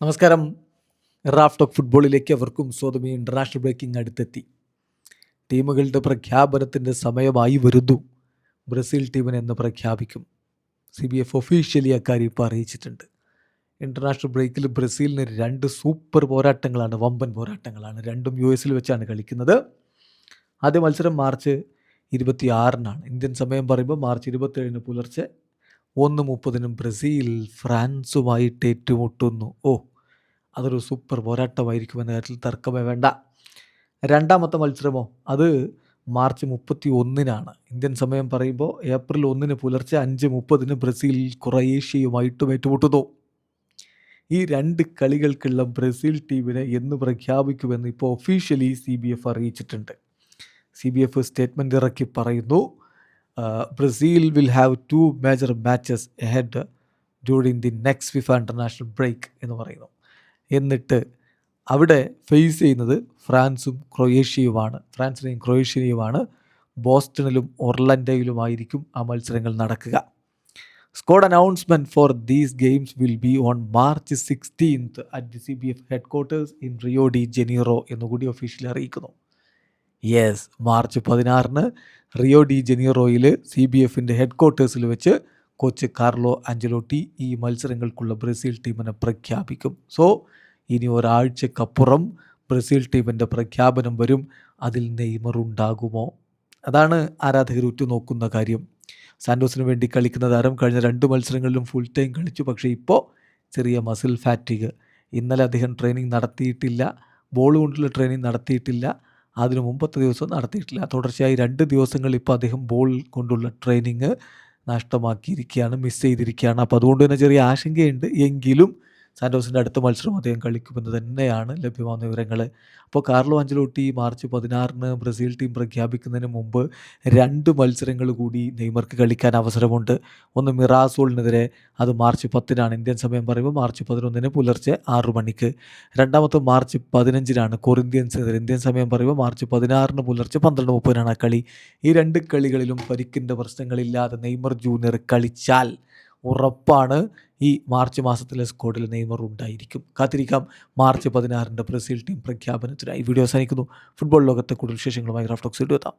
നമസ്കാരം. Raf talk ഫുട്ബോളിലേക്ക് അവർക്കും സ്വാഗതം. ഇൻ്റർനാഷണൽ ബ്രേക്കിംഗ് അടുത്തെത്തി. ടീമുകളുടെ പ്രഖ്യാപനത്തിൻ്റെ സമയമായി വരുന്നു. ബ്രസീൽ ടീമിനെ എന്ന് പ്രഖ്യാപിക്കും. CBF ഒഫീഷ്യലി അക്കാര്യം ഇപ്പോൾ അറിയിച്ചിട്ടുണ്ട്. ഇൻ്റർനാഷണൽ ബ്രേക്കിൽ ബ്രസീലിന് 2 സൂപ്പർ പോരാട്ടങ്ങളാണ്, വമ്പൻ പോരാട്ടങ്ങളാണ്. രണ്ടും US വെച്ചാണ് കളിക്കുന്നത്. ആദ്യ മത്സരം മാർച്ച് 26-നാണ്. ഇന്ത്യൻ സമയം പറയുമ്പോൾ മാർച്ച് 27-ന് പുലർച്ചെ 1:30 ബ്രസീൽ ഫ്രാൻസുമായിട്ട് ഏറ്റുമുട്ടുന്നു. അതൊരു സൂപ്പർ പോരാട്ടമായിരിക്കുമെന്ന കാര്യത്തിൽ തർക്കമേ വേണ്ട. രണ്ടാമത്തെ മത്സരമോ അത് മാർച്ച് 31-നാണ്. ഇന്ത്യൻ സമയം പറയുമ്പോൾ ഏപ്രിൽ 1-ന് പുലർച്ചെ 5:30 ബ്രസീൽ ക്രൊയേഷ്യയുമായിട്ടും ഏറ്റുമുട്ടുന്നു. ഈ 2 കളികൾക്കുള്ള ബ്രസീൽ ടീമിനെ എന്ന് പ്രഖ്യാപിക്കുമെന്ന് ഇപ്പോൾ ഒഫീഷ്യലി CBF അറിയിച്ചിട്ടുണ്ട്. CBF സ്റ്റേറ്റ്മെൻറ്റ് ഇറക്കി പറയുന്നു, Brazil will have 2 major matches ahead during the next FIFA international break എന്ന് പറയുന്നു. എന്നിട്ട് അവിടെ ഫേസ് ചെയ്യുന്നത് ഫ്രാൻസും ക്രൊയേഷ്യയുമാണ്. ബോസ്റ്റണിലും ഒർലൻഡോയിലുമായിരിക്കും ആ മത്സരങ്ങൾ നടക്കുക. Squad announcement for these games will be on March 16 at the CBF headquarters in Rio de Janeiro എന്നുകൂടി ഒഫീഷ്യലി അറിയിക്കുന്നു. മാർച്ച് 16-ന് റിയോ ഡി ജനീറോയിൽ CBFൻ്റെ ഹെഡ്ക്വാർട്ടേഴ്സിൽ വെച്ച് കോച്ച് കാർലോ ആഞ്ചലോട്ടി ഈ മത്സരങ്ങൾക്കുള്ള ബ്രസീൽ ടീമിനെ പ്രഖ്യാപിക്കും. ഇനി ഒരാഴ്ചക്കപ്പുറം ബ്രസീൽ ടീമിൻ്റെ പ്രഖ്യാപനം വരും. അതിൽ നെയ്മർ ഉണ്ടാകുമോ? അതാണ് ആരാധകർ ഉറ്റുനോക്കുന്ന കാര്യം. സാൻഡോസിന് വേണ്ടി കളിക്കുന്ന താരം കഴിഞ്ഞ 2 മത്സരങ്ങളിലും ഫുൾ ടൈം കളിച്ചു. പക്ഷേ ഇപ്പോൾ ചെറിയ മസിൽ ഫാറ്റിഗ്. ഇന്നലെ അദ്ദേഹം ട്രെയിനിങ് നടത്തിയിട്ടില്ല, ബോൾ കൊണ്ടുള്ള ട്രെയിനിങ് നടത്തിയിട്ടില്ല, അതിനു മുമ്പത്തെ ദിവസം നടത്തിയിട്ടില്ല. തുടർച്ചയായി 2 ദിവസങ്ങൾ ഇപ്പോൾ അദ്ദേഹം ബോൾ കൊണ്ടുള്ള ട്രെയിനിങ് നഷ്ടമാക്കിയിരിക്കുകയാണ്, മിസ് ചെയ്തിരിക്കുകയാണ്. അപ്പോൾ അതുകൊണ്ട് തന്നെ ചെറിയ ആശങ്കയുണ്ട്. എങ്കിലും സാൻഡോസിൻ്റെ അടുത്ത മത്സരം അദ്ദേഹം കളിക്കുമെന്ന് തന്നെയാണ് ലഭ്യമാകുന്ന വിവരങ്ങൾ. അപ്പോൾ കാർലോ ആഞ്ചലോട്ടി മാർച്ച് 16-ന് ബ്രസീൽ ടീം പ്രഖ്യാപിക്കുന്നതിന് മുമ്പ് 2 മത്സരങ്ങൾ കൂടി നെയ്മർക്ക് കളിക്കാൻ അവസരമുണ്ട്. ഒന്ന് മിറാസോളിനെതിരെ, അത് മാർച്ച് 10-നാണ്. ഇന്ത്യൻ സമയം പറയുമ്പോൾ മാർച്ച് 11-ന് പുലർച്ചെ 6 മണിക്ക്. രണ്ടാമത്തെ മാർച്ച് 15-നാണ് കൊറിന്ത്യൻസിനെതിരെ. ഇന്ത്യൻ സമയം പറയുമ്പോൾ മാർച്ച് 16-ന് പുലർച്ചെ 12:30 ആ കളി. ഈ 2 കളികളിലും പരിക്കിൻ്റെ പ്രശ്നങ്ങളില്ലാതെ നെയ്മർ ജൂനിയർ കളിച്ചാൽ ഉറപ്പാണ് ഈ മാർച്ച് മാസത്തിലെ സ്ക്വാഡിൽ നെയ്മർ ഉണ്ടായിരിക്കും. കാത്തിരിക്കാം മാർച്ച് 16-ൻ്റെ ബ്രസീൽ ടീം പ്രഖ്യാപനത്തിനായി. വീഡിയോ അവസാനിക്കുന്നു. ഫുട്ബോൾ ലോകത്തെ കൂടുതൽ വിശേഷങ്ങളുമായി റാഫ് ടോക്സ് എത്താം.